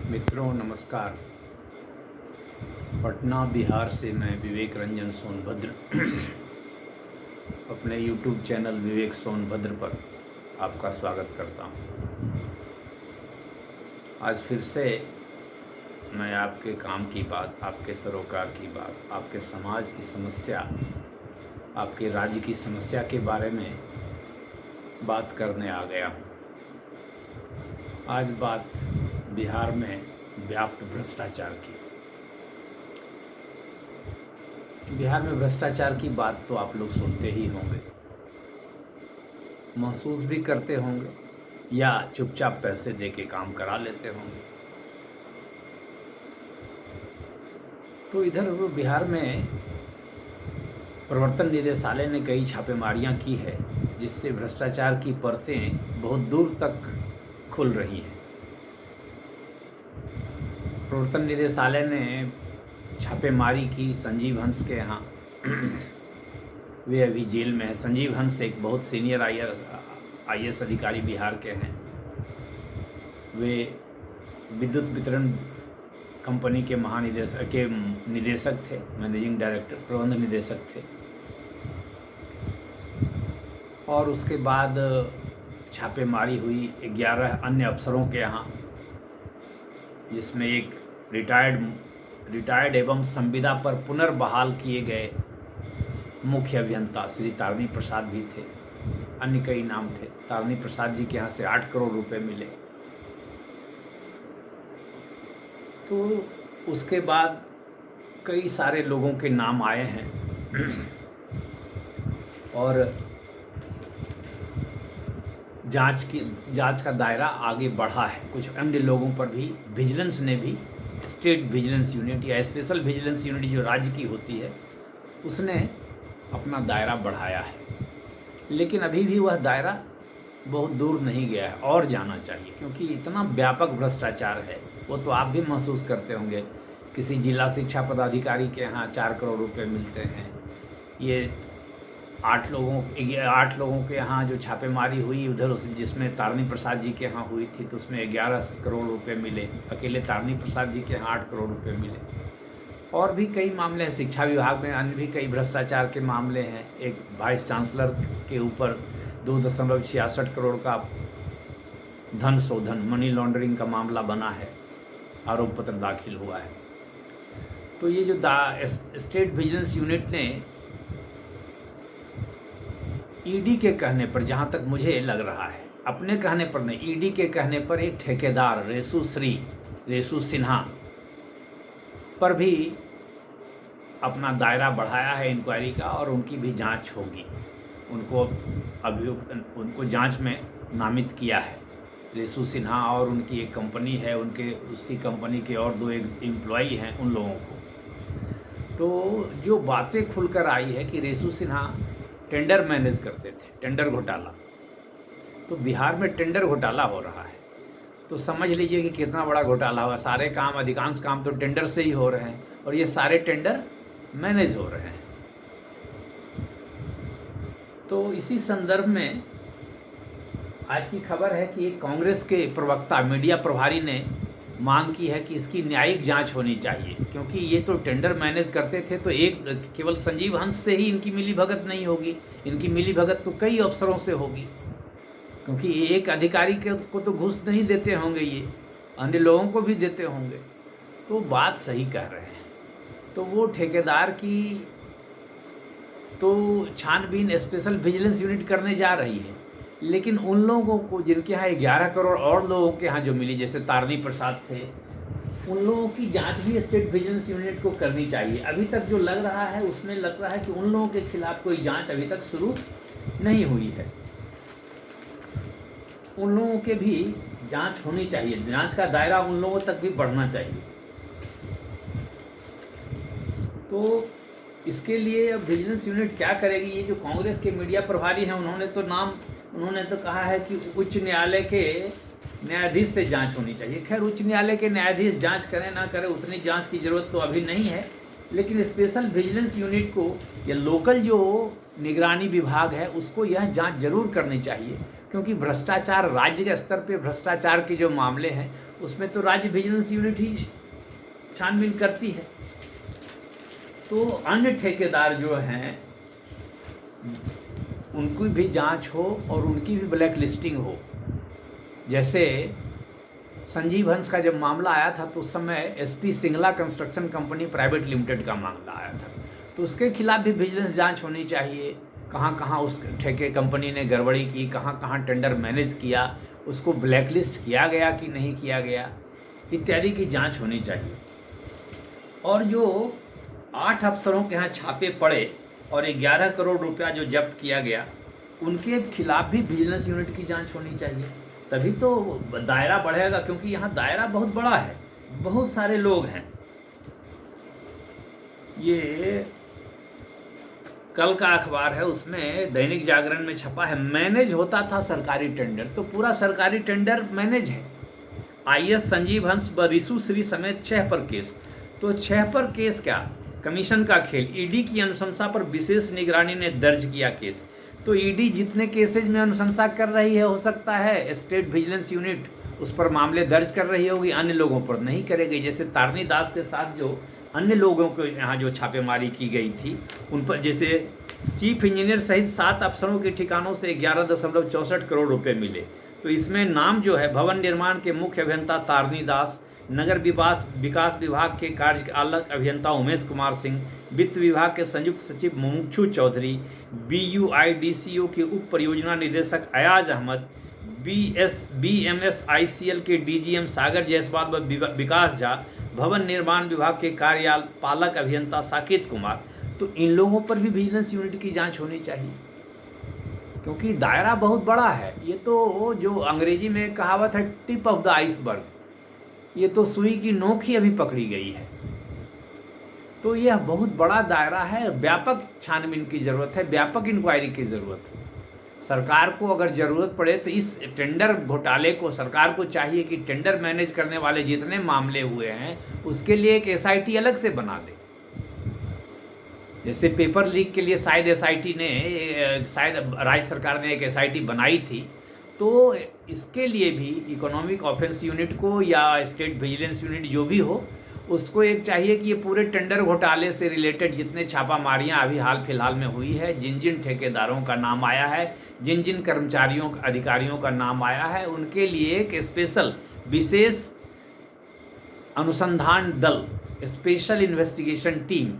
मित्रों नमस्कार। पटना बिहार से मैं विवेक रंजन सोनभद्र अपने YouTube चैनल विवेक सोनभद्र पर आपका स्वागत करता हूँ। आज फिर से मैं आपके काम की बात, आपके सरोकार की बात, आपके समाज की समस्या, आपके राज्य की समस्या के बारे में बात करने आ गया हूँ। आज बात बिहार में व्याप्त भ्रष्टाचार की। बिहार में भ्रष्टाचार की बात तो आप लोग सुनते ही होंगे, महसूस भी करते होंगे या चुपचाप पैसे दे के काम करा लेते होंगे। तो इधर बिहार में प्रवर्तन निदेशालय ने कई छापेमारियां की है, जिससे भ्रष्टाचार की परतें बहुत दूर तक खुल रही हैं। प्रवर्तन निदेशालय ने छापेमारी की संजीव हंस के यहाँ। वे अभी जेल में है। संजीव हंस एक बहुत सीनियर आईएएस अधिकारी बिहार के हैं। वे विद्युत वितरण कंपनी के निदेशक थे, मैनेजिंग डायरेक्टर, प्रबंध निदेशक थे। और उसके बाद छापेमारी हुई 11 अन्य अफसरों के यहाँ, जिसमें एक रिटायर्ड एवं संविदा पर पुनर्बहाल किए गए मुख्य अभियंता श्री तारणी प्रसाद भी थे। अन्य कई नाम थे। तारणी प्रसाद जी के यहाँ से 8 करोड़ रुपए मिले। तो उसके बाद कई सारे लोगों के नाम आए हैं और जांच का दायरा आगे बढ़ा है। कुछ अन्य लोगों पर भी विजिलेंस ने भी, स्टेट विजिलेंस यूनिट या स्पेशल विजिलेंस यूनिट जो राज्य की होती है, उसने अपना दायरा बढ़ाया है। लेकिन अभी भी वह दायरा बहुत दूर नहीं गया है और जाना चाहिए, क्योंकि इतना व्यापक भ्रष्टाचार है। वो तो आप भी महसूस करते होंगे। किसी जिला शिक्षा पदाधिकारी के यहाँ 4 करोड़ रुपए मिलते हैं। ये 8 लोगों के यहाँ जो छापेमारी हुई उधर, जिसमें तारणी प्रसाद जी के यहाँ हुई थी, तो उसमें 11 करोड़ रुपए मिले। अकेले तारणी प्रसाद जी के यहाँ 8 करोड़ रुपए मिले। और भी कई मामले हैं। शिक्षा विभाग में अन्य भी कई भ्रष्टाचार के मामले हैं। एक वाइस चांसलर के ऊपर 2.66 करोड़ का धन शोधन, मनी लॉन्ड्रिंग का मामला बना है, आरोप पत्र दाखिल हुआ है। तो ये जो स्टेट विजिलेंस यूनिट ने ईडी के कहने पर, जहां तक मुझे लग रहा है, अपने कहने पर नहीं, ईडी के कहने पर एक ठेकेदार रेसू सिन्हा पर भी अपना दायरा बढ़ाया है इंक्वायरी का, और उनकी भी जांच होगी। उनको जांच में नामित किया है। रेसू सिन्हा और उनकी एक कंपनी है, उसकी कंपनी के और 2 एम्प्लॉई हैं, उन लोगों को। तो जो बातें खुलकर आई है कि रेसू सिन्हा टेंडर मैनेज करते थे, टेंडर घोटाला। तो बिहार में टेंडर घोटाला हो रहा है, तो समझ लीजिए कि कितना बड़ा घोटाला हुआ। सारे काम, अधिकांश काम तो टेंडर से ही हो रहे हैं, और ये सारे टेंडर मैनेज हो रहे हैं। तो इसी संदर्भ में आज की खबर है कि एक कांग्रेस के प्रवक्ता, मीडिया प्रभारी ने मांग की है कि इसकी न्यायिक जांच होनी चाहिए, क्योंकि ये तो टेंडर मैनेज करते थे। तो एक केवल संजीव हंस से ही इनकी मिलीभगत नहीं होगी, इनकी मिलीभगत तो कई अफसरों से होगी, क्योंकि एक अधिकारी को तो घूस नहीं देते होंगे, ये अन्य लोगों को भी देते होंगे। तो बात सही कह रहे हैं। तो वो ठेकेदार की तो छानबीन स्पेशल विजिलेंस यूनिट करने जा रही है, लेकिन उन लोगों को जिनके यहाँ 11 करोड़ और लोगों के यहाँ जो मिली, जैसे तारणी प्रसाद थे, उन लोगों की जांच भी स्टेट विजिलेंस यूनिट को करनी चाहिए। अभी तक जो लग रहा है, उसमें लग रहा है कि उन लोगों के खिलाफ कोई जांच अभी तक शुरू नहीं हुई है। उन लोगों के भी जांच होनी चाहिए, जांच का दायरा उन लोगों तक भी बढ़ना चाहिए। तो इसके लिए अब विजिलेंस यूनिट क्या करेगी? ये जो कांग्रेस के मीडिया प्रभारी हैं, उन्होंने तो कहा है कि उच्च न्यायालय के न्यायाधीश से जांच होनी चाहिए। खैर, उच्च न्यायालय के न्यायाधीश जांच करें ना करें, उतनी जांच की जरूरत तो अभी नहीं है, लेकिन स्पेशल विजिलेंस यूनिट को या लोकल जो निगरानी विभाग है, उसको यह जांच जरूर करनी चाहिए, क्योंकि भ्रष्टाचार, राज्य के स्तर पे भ्रष्टाचार के जो मामले हैं उसमें तो राज्य विजिलेंस यूनिट ही छानबीन करती है। तो अन्य ठेकेदार जो हैं उनकी भी जांच हो और उनकी भी ब्लैक लिस्टिंग हो। जैसे संजीव हंस का जब मामला आया था तो उस समय SP Singla construction company private limited का मामला आया था, तो उसके खिलाफ भी विजिलेंस जांच होनी चाहिए। कहाँ कहाँ उस ठेके कंपनी ने गड़बड़ी की, कहाँ कहाँ टेंडर मैनेज किया, उसको ब्लैकलिस्ट किया गया कि नहीं किया गया, इत्यादि की जांच होनी चाहिए। और जो 8 अफसरों के यहाँ छापे पड़े और 11 करोड़ रुपया जो जब्त किया गया, उनके खिलाफ भी विजिलेंस यूनिट की जांच होनी चाहिए। तभी तो दायरा बढ़ेगा, क्योंकि यहाँ दायरा बहुत बड़ा है, बहुत सारे लोग हैं। ये कल का अखबार है, उसमें दैनिक जागरण में छपा है, मैनेज होता था सरकारी टेंडर। तो पूरा सरकारी टेंडर मैनेज है। आईएएस संजीव हंस व रिशु श्री समेत 6 पर केस। तो 6 पर केस क्या, कमीशन का खेल। ईडी की अनुशंसा पर विशेष निगरानी ने दर्ज किया केस। तो ईडी जितने केसेज में अनुशंसा कर रही है, हो सकता है स्टेट विजिलेंस यूनिट उस पर मामले दर्ज कर रही होगी, अन्य लोगों पर नहीं करेगी। जैसे तारनी दास के साथ जो अन्य लोगों को यहाँ जो छापेमारी की गई थी, उन पर जैसे चीफ इंजीनियर सहित 7 अफसरों के ठिकानों से 11.64 करोड़ रुपए मिले। तो इसमें नाम जो है, भवन निर्माण के मुख्य अभियंता तारनी दास, नगर विकास विभाग के कार्यपालक अभियंता उमेश कुमार सिंह, वित्त विभाग के संयुक्त सचिव मुमुक्षु चौधरी, BUIDCO के उप परियोजना निदेशक अयाज अहमद, BMSICL के DGM सागर जायसवाल व विकास झा, भवन निर्माण विभाग के कार्यपालक अभियंता साकेत कुमार। तो इन लोगों पर भी विजिलेंस यूनिट की जांच होनी चाहिए, क्योंकि दायरा बहुत बड़ा है। ये तो जो अंग्रेजी में कहावत है, टिप ऑफ द आइसबर्ग, ये तो सुई की नोक ही अभी पकड़ी गई है। तो यह बहुत बड़ा दायरा है, व्यापक छानबीन की ज़रूरत है, व्यापक इंक्वायरी की ज़रूरत है। सरकार को अगर ज़रूरत पड़े तो इस टेंडर घोटाले को, सरकार को चाहिए कि टेंडर मैनेज करने वाले जितने मामले हुए हैं उसके लिए एक SIT अलग से बना दे। जैसे पेपर लीक के लिए शायद राज्य सरकार ने एक SIT बनाई थी, तो इसके लिए भी इकोनॉमिक ऑफेंस यूनिट को या स्टेट विजिलेंस यूनिट जो भी हो, उसको एक चाहिए कि ये पूरे टेंडर घोटाले से रिलेटेड जितने छापामारियां अभी हाल फिलहाल में हुई है, जिन जिन ठेकेदारों का नाम आया है, जिन जिन कर्मचारियों अधिकारियों का नाम आया है, उनके लिए एक स्पेशल विशेष अनुसंधान दल, स्पेशल इन्वेस्टिगेशन टीम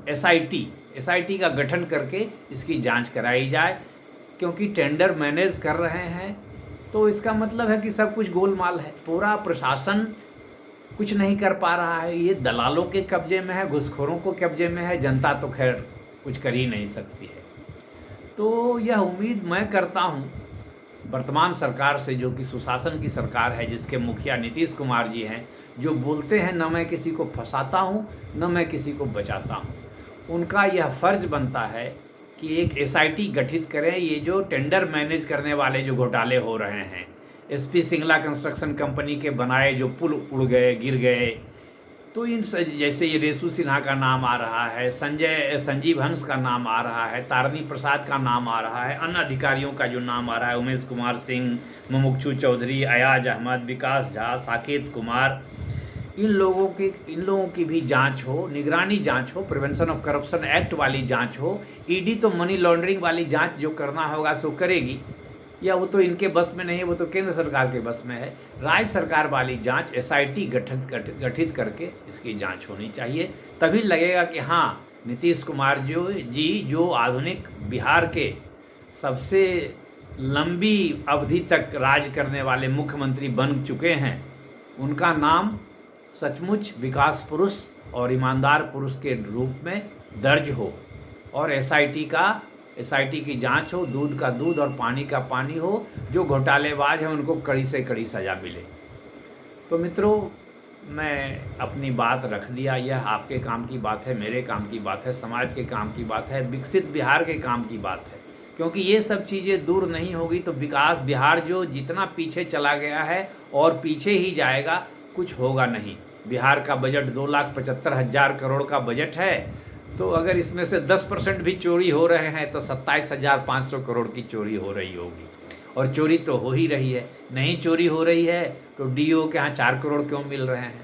SIT का गठन करके इसकी जांच कराई जाए। क्योंकि टेंडर मैनेज कर रहे हैं तो इसका मतलब है कि सब कुछ गोलमाल है, पूरा प्रशासन कुछ नहीं कर पा रहा है, ये दलालों के कब्जे में है, घुसखोरों को कब्जे में है, जनता तो खैर कुछ कर ही नहीं सकती है। तो यह उम्मीद मैं करता हूँ वर्तमान सरकार से, जो कि सुशासन की सरकार है, जिसके मुखिया नीतीश कुमार जी हैं, जो बोलते हैं न मैं किसी को फंसाता हूँ न मैं किसी को बचाता हूँ, उनका यह फर्ज बनता है कि एक SIT गठित करें। ये जो टेंडर मैनेज करने वाले जो घोटाले हो रहे हैं, SP सिंगला कंस्ट्रक्शन कंपनी के बनाए जो पुल उड़ गए, गिर गए, तो इन जैसे ये रेशु सिन्हा का नाम आ रहा है, संजीव हंस का नाम आ रहा है, तारनी प्रसाद का नाम आ रहा है, अन्य अधिकारियों का जो नाम आ रहा है, उमेश कुमार सिंह, मुमुक्षु चौधरी, अयाज अहमद, विकास झा, साकेत कुमार, इन लोगों की भी जांच हो, निगरानी जांच हो, प्रिवेंशन ऑफ करप्शन एक्ट वाली जांच हो। ईडी तो मनी लॉन्ड्रिंग वाली जांच जो करना होगा सो करेगी, या वो तो इनके बस में नहीं है, वो तो केंद्र सरकार के बस में है। राज्य सरकार वाली जांच SIT गठित करके इसकी जांच होनी चाहिए। तभी लगेगा कि हाँ, नीतीश कुमार जो आधुनिक बिहार के सबसे लंबी अवधि तक राज करने वाले मुख्यमंत्री बन चुके हैं, उनका नाम सचमुच विकास पुरुष और ईमानदार पुरुष के रूप में दर्ज हो, और SIT की जांच हो, दूध का दूध और पानी का पानी हो। जो घोटालेबाज हैं उनको कड़ी से कड़ी सज़ा मिले। तो मित्रों, मैं अपनी बात रख दिया। यह आपके काम की बात है, मेरे काम की बात है, समाज के काम की बात है, विकसित बिहार के काम की बात है। क्योंकि ये सब चीज़ें दूर नहीं होगी तो विकास बिहार जो जितना पीछे चला गया है और पीछे ही जाएगा, कुछ होगा नहीं। बिहार का बजट 2,75,000 करोड़ का बजट है, तो अगर इसमें से 10% भी चोरी हो रहे हैं तो 27,500 करोड़ की चोरी हो रही होगी। और चोरी तो हो ही रही है। नहीं चोरी हो रही है, तो डीओ के यहाँ 4 करोड़ क्यों मिल रहे हैं?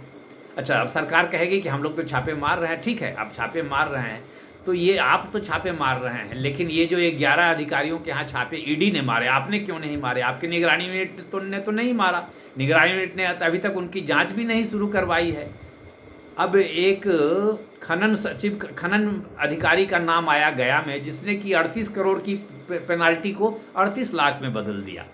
अच्छा, अब सरकार कहेगी कि हम लोग तो छापे मार रहे हैं। ठीक है, आप छापे मार रहे हैं, तो ये आप तो छापे मार रहे हैं, लेकिन ये जो 11 अधिकारियों के यहाँ छापे ईडी ने मारे, आपने क्यों नहीं मारे? आपकी निगरानी यूनिट ने तो नहीं मारा। निगरानी यूनिट ने अभी तक उनकी जांच भी नहीं शुरू करवाई है। अब एक खनन सचिव, खनन अधिकारी का नाम आया गया में, जिसने कि 38 करोड़ की पेनाल्टी को 38 लाख में बदल दिया।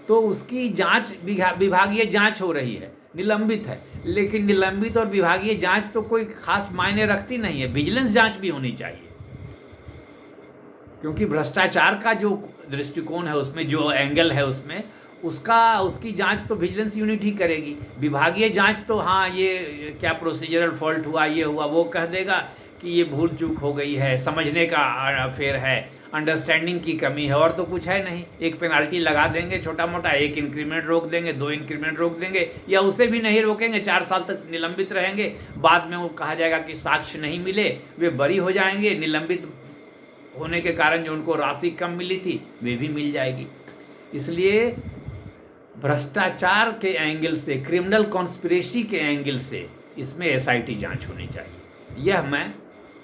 तो उसकी जांच, विभागीय जांच हो रही है, निलंबित है। लेकिन निलंबित और विभागीय जांच तो कोई खास मायने रखती नहीं है, विजिलेंस जांच भी होनी चाहिए, क्योंकि भ्रष्टाचार का जो दृष्टिकोण है उसमें, जो एंगल है उसमें, उसकी जांच तो विजिलेंस यूनिट ही करेगी। विभागीय जांच तो हाँ, ये क्या प्रोसीजरल फॉल्ट हुआ, ये हुआ, वो कह देगा कि ये भूल चूक हो गई है, समझने का अफेयर है, अंडरस्टैंडिंग की कमी है, और तो कुछ है नहीं। एक पेनाल्टी लगा देंगे छोटा मोटा, 1 इंक्रीमेंट रोक देंगे, 2 इंक्रीमेंट रोक देंगे, या उसे भी नहीं रोकेंगे, 4 साल तक निलंबित रहेंगे। बाद में वो कहा जाएगा कि साक्ष्य नहीं मिले, वे बरी हो जाएंगे। निलंबित होने के कारण जो उनको राशि कम मिली थी वे भी मिल जाएगी। इसलिए भ्रष्टाचार के एंगल से, क्रिमिनल कॉन्स्पिरेसी के एंगल से इसमें एसआईटी जांच होनी चाहिए। यह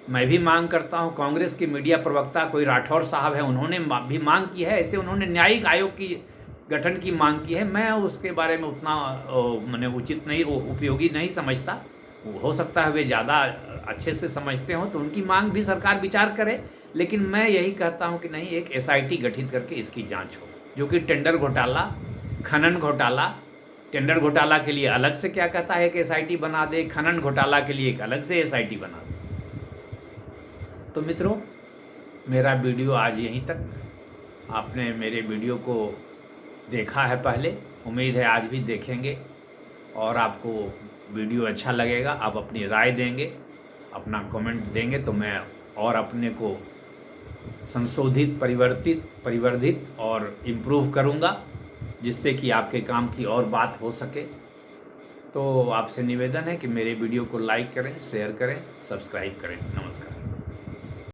मैं भी मांग करता हूं। कांग्रेस के मीडिया प्रवक्ता कोई राठौर साहब है, उन्होंने भी मांग की है, ऐसे उन्होंने न्यायिक आयोग की गठन की मांग की है। मैं उसके बारे में उतना मैंने उचित नहीं, उपयोगी नहीं समझता। हो सकता है वे ज़्यादा अच्छे से समझते हो, तो उनकी मांग भी सरकार विचार करे। लेकिन मैं यही कहता हूं कि नहीं, एक एसआईटी गठित करके इसकी जाँच हो, जो कि टेंडर घोटाला, खनन घोटाला, टेंडर घोटाला के लिए अलग से क्या कहता है कि एसआईटी बना दे, खनन घोटाला के लिए एक अलग से एसआईटी बना दे। तो मित्रों, मेरा वीडियो आज यहीं तक। आपने मेरे वीडियो को देखा है पहले, उम्मीद है आज भी देखेंगे, और आपको वीडियो अच्छा लगेगा। आप अपनी राय देंगे, अपना कमेंट देंगे, तो मैं और अपने को संशोधित, परिवर्धित और इम्प्रूव करूँगा, जिससे कि आपके काम की और बात हो सके। तो आपसे निवेदन है कि मेरे वीडियो को लाइक करें, शेयर करें, सब्सक्राइब करें। नमस्कार।